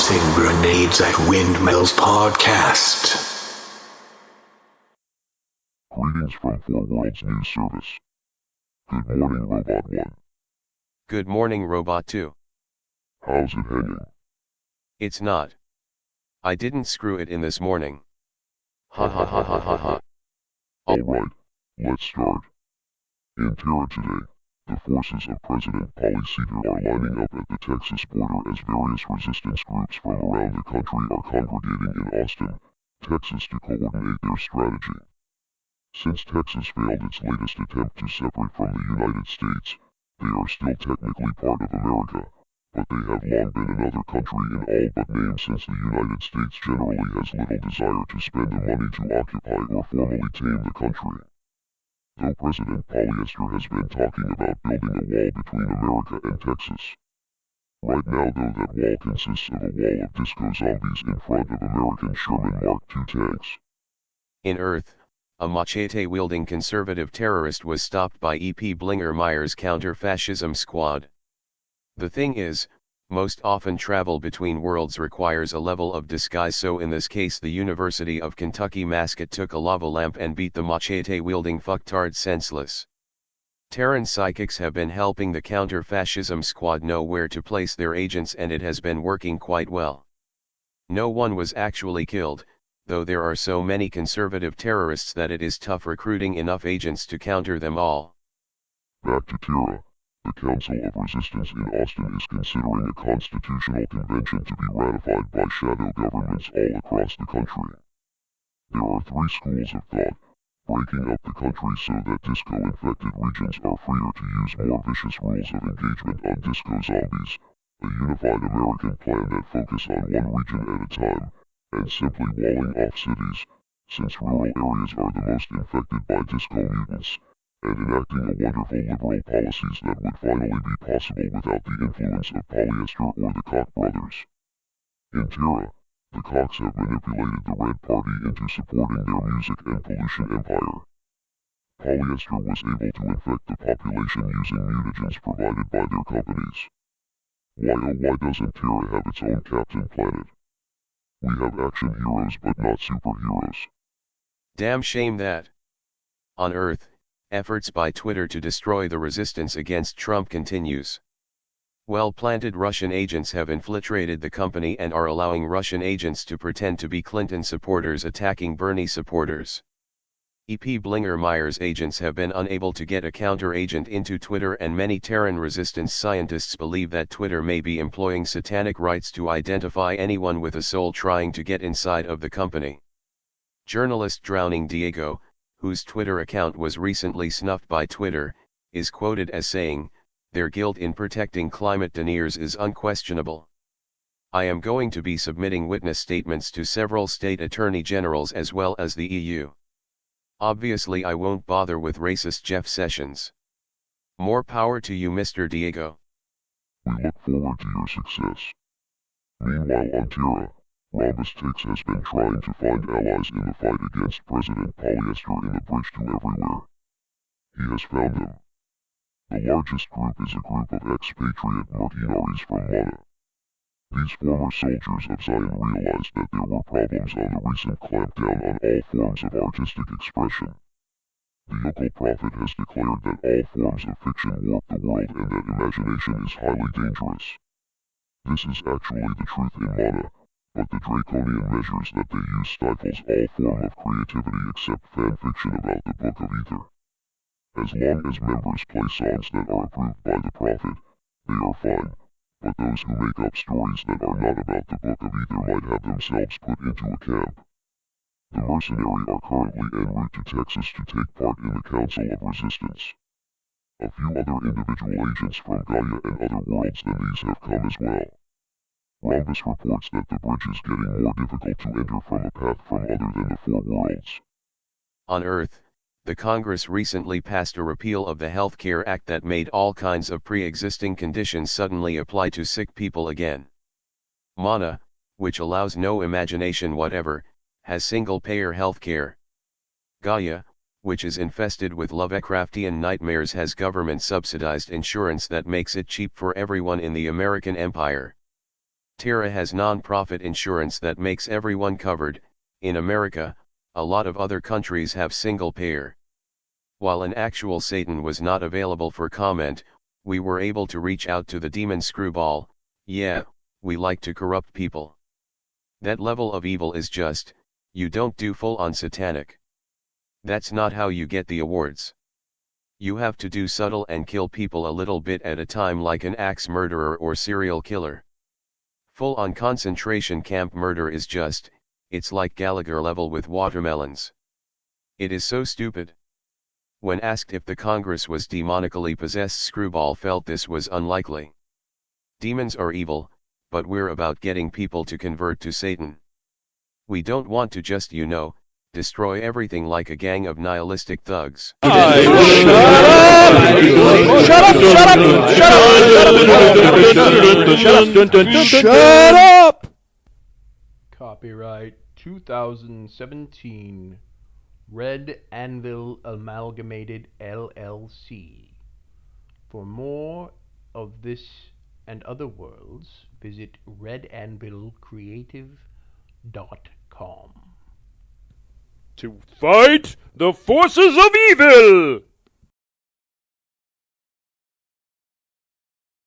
Tossing Grenades at Windmills podcast. Greetings from Four Worlds News Service. Good morning, Robot 1. Good morning, Robot 2. How's it hanging? It's not. I didn't screw it in this morning. Ha ha ha ha ha ha. Alright, let's start. In Terra today, the forces of President Pauly are lining up at the Texas border as various resistance groups from around the country are congregating in Austin, Texas to coordinate their strategy. Since Texas failed its latest attempt to separate from the United States, they are still technically part of America, but they have long been another country in all but name since the United States generally has little desire to spend the money to occupy or formally tame the country. Though President Pauly has been talking about building a wall between America and Texas. Right now though that wall consists of a wall of disco zombies in front of American Sherman Mark II tanks. In Earth, a machete-wielding conservative terrorist was stopped by EP Blinger Meyer's counter-fascism squad. The thing is, most often travel between worlds requires a level of disguise, so in this case the University of Kentucky mascot took a lava lamp and beat the machete-wielding fucktard senseless. Terran psychics have been helping the counter-fascism squad know where to place their agents, and it has been working quite well. No one was actually killed, though there are so many conservative terrorists that it is tough recruiting enough agents to counter them all. Back to Terra. The Council of Resistance in Austin is considering a constitutional convention to be ratified by shadow governments all across the country. There are three schools of thought: breaking up the country so that disco-infected regions are freer to use more vicious rules of engagement on disco zombies, a unified American plan that focuses on one region at a time, and simply walling off cities, since rural areas are the most infected by disco mutants, and enacting a wonderful liberal policies that would finally be possible without the influence of polyester or the Koch brothers. In Terra, the Kochs have manipulated the Red Party into supporting their music and pollution empire. Polyester was able to infect the population using mutagens provided by their companies. Why oh why doesn't Terra have its own Captain Planet? We have action heroes but not superheroes. Damn shame that. On Earth, efforts by Twitter to destroy the resistance against Trump continues. Well-planted Russian agents have infiltrated the company and are allowing Russian agents to pretend to be Clinton supporters attacking Bernie supporters. EP Blinger Meyer's agents have been unable to get a counter-agent into Twitter, and many Terran resistance scientists believe that Twitter may be employing satanic rites to identify anyone with a soul trying to get inside of the company. Journalist Drowning Diego, whose Twitter account was recently snuffed by Twitter, is quoted as saying, "Their guilt in protecting climate deniers is unquestionable. I am going to be submitting witness statements to several state attorney generals as well as the EU. Obviously I won't bother with racist Jeff Sessions. More power to you, Mr. Diego." We look forward to your success. Meanwhile on Terra, Rhombus Takes has been trying to find allies in the fight against President Pauly in the Bridge to Everywhere. He has found them. The largest group is a group of expatriate mercenaries from Mana. These former soldiers of Zion realized that there were problems on the recent clampdown on all forms of artistic expression. The yokel prophet has declared that all forms of fiction warp the world and that imagination is highly dangerous. This is actually the truth in Mana, but the draconian measures that they use stifles all form of creativity except fan fiction about the Book of Ether. As long as members play songs that are approved by the prophet, they are fine, but those who make up stories that are not about the Book of Ether might have themselves put into a camp. The mercenary are currently en route to Texas to take part in the Council of Resistance. A few other individual agents from Gaia and other worlds than these have come as well. Rhombus reports that the bridge is getting more difficult to enter from a path from other than the Four Worlds. On Earth, the Congress recently passed a repeal of the Health Care Act that made all kinds of pre-existing conditions suddenly apply to sick people again. Mana, which allows no imagination whatever, has single-payer health care. Gaia, which is infested with Lovecraftian nightmares, has government-subsidized insurance that makes it cheap for everyone in the American empire. Terra has non-profit insurance that makes everyone covered. In America, a lot of other countries have single payer. While an actual Satan was not available for comment, we were able to reach out to the demon Screwball. Yeah, we like to corrupt people. That level of evil is just, you don't do full-on satanic. That's not how you get the awards. You have to do subtle and kill people a little bit at a time, like an axe murderer or serial killer. Full-on concentration camp murder is just, it's like Gallagher level with watermelons. It is so stupid. When asked if the Congress was demonically possessed, Screwball felt this was unlikely. Demons are evil, but we're about getting people to convert to Satan. We don't want to just, destroy everything like a gang of nihilistic thugs. Shut up! Copyright 2017 Red Anvil Amalgamated LLC. For more of this and other worlds, visit redanvilcreative.com. To fight the forces of evil!